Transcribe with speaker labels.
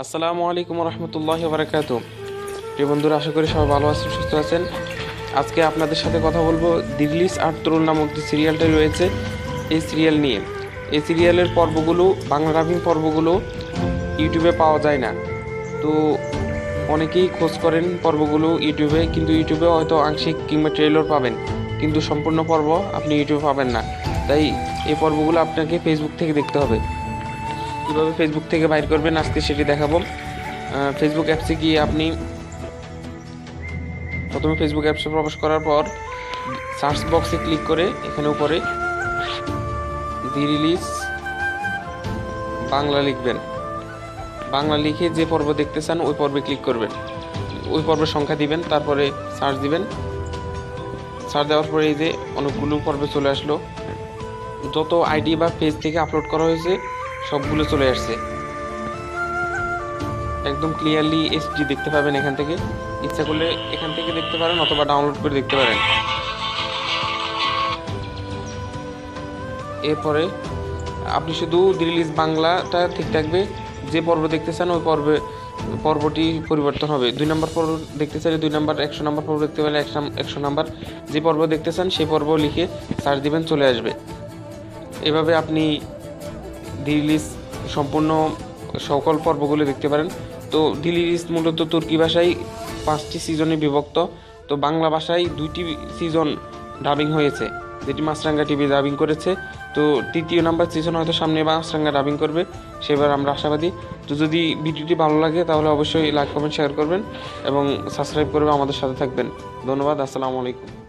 Speaker 1: আসসালামু আলাইকুম রহমতুল্লাহি ওয়া বারাকাতুহু। প্রিয় বন্ধুরা, আশা করি সবাই ভালো আছেন, সুস্থ আছেন। আজকে আপনাদের সাথে কথা বলবো দিল্লিস আট তরুণ নামক যে সিরিয়ালটা রয়েছে এই সিরিয়াল নিয়ে। এই সিরিয়ালের পর্বগুলো, বাংলা ডাবিং পর্বগুলো ইউটিউবে পাওয়া যায় না। তো অনেকেই খোঁজ করেন পর্বগুলো ইউটিউবে, কিন্তু ইউটিউবে হয়তো আংশিক কিংবা ট্রেলার পাবেন, কিন্তু সম্পূর্ণ পর্ব আপনি ইউটিউবে পাবেন না। তাই এই পর্বগুলো আপনাকে ফেসবুক থেকে দেখতে হবে। কীভাবে ফেসবুক থেকে বাইর করবেন আজকে সেটি দেখাবো। ফেসবুক অ্যাপসে গিয়ে আপনি প্রথমে ফেসবুক অ্যাপসে প্রবেশ করার পর সার্চ বক্সে ক্লিক করে এখানে উপরে দি রিলিজ বাংলা লিখবেন। বাংলা লিখে যে পর্ব দেখতে চান ওই পর্বে ক্লিক করবেন, ওই পর্বের সংখ্যা দিবেন, তারপরে সার্চ দিবেন। সার্চ দেওয়ার পরে এই যে অনেকগুলো পর্বে চলে আসলো। যত আইডি বা পেজ থেকে আপলোড করা হয়েছে সবগুলো চলে আসছে, একদম ক্লিয়ারলি এইচডি দেখতে পাবেন। এখান থেকে ইচ্ছা করলে এখান থেকে দেখতে পারেন অথবা ডাউনলোড করে দেখতে পারেন। এরপরে আপনি শুধু দি রিলিজ বাংলাটা ঠিক থাকবে, যে পর্ব দেখতে চান ওই পর্বটি পরিবর্তন হবে। 2 নম্বর পর্ব দেখতে চাইলে 2 নম্বর, 100 নম্বর পর্ব দেখতে পেলে 100 নম্বর, যে পর্ব দেখতে চান সেই পর্ব লিখে সার্চ দিবেন, চলে আসবে। এভাবে আপনি দি রিলিজ সম্পূর্ণ সকল পর্বগুলো দেখতে পারেন। তো দি রিলিজ মূলত তুর্কি ভাষায় 5টি সিজনে বিভক্ত। তো বাংলা ভাষায় 2টি সিজন ডাবিং হয়েছে, যেটি মাছরাঙ্গা টিভি ডাবিং করেছে। তো 3য় নাম্বার সিজন হয়তো সামনে মাছরাঙ্গা ডাবিং করবে, সেবার আমরা আশাবাদী। তো যদি ভিডিওটি ভালো লাগে তাহলে অবশ্যই লাইক, কমেন্ট, শেয়ার করবেন এবং সাবস্ক্রাইব করবে, আমাদের সাথে থাকবেন। ধন্যবাদ। আসসালামু আলাইকুম।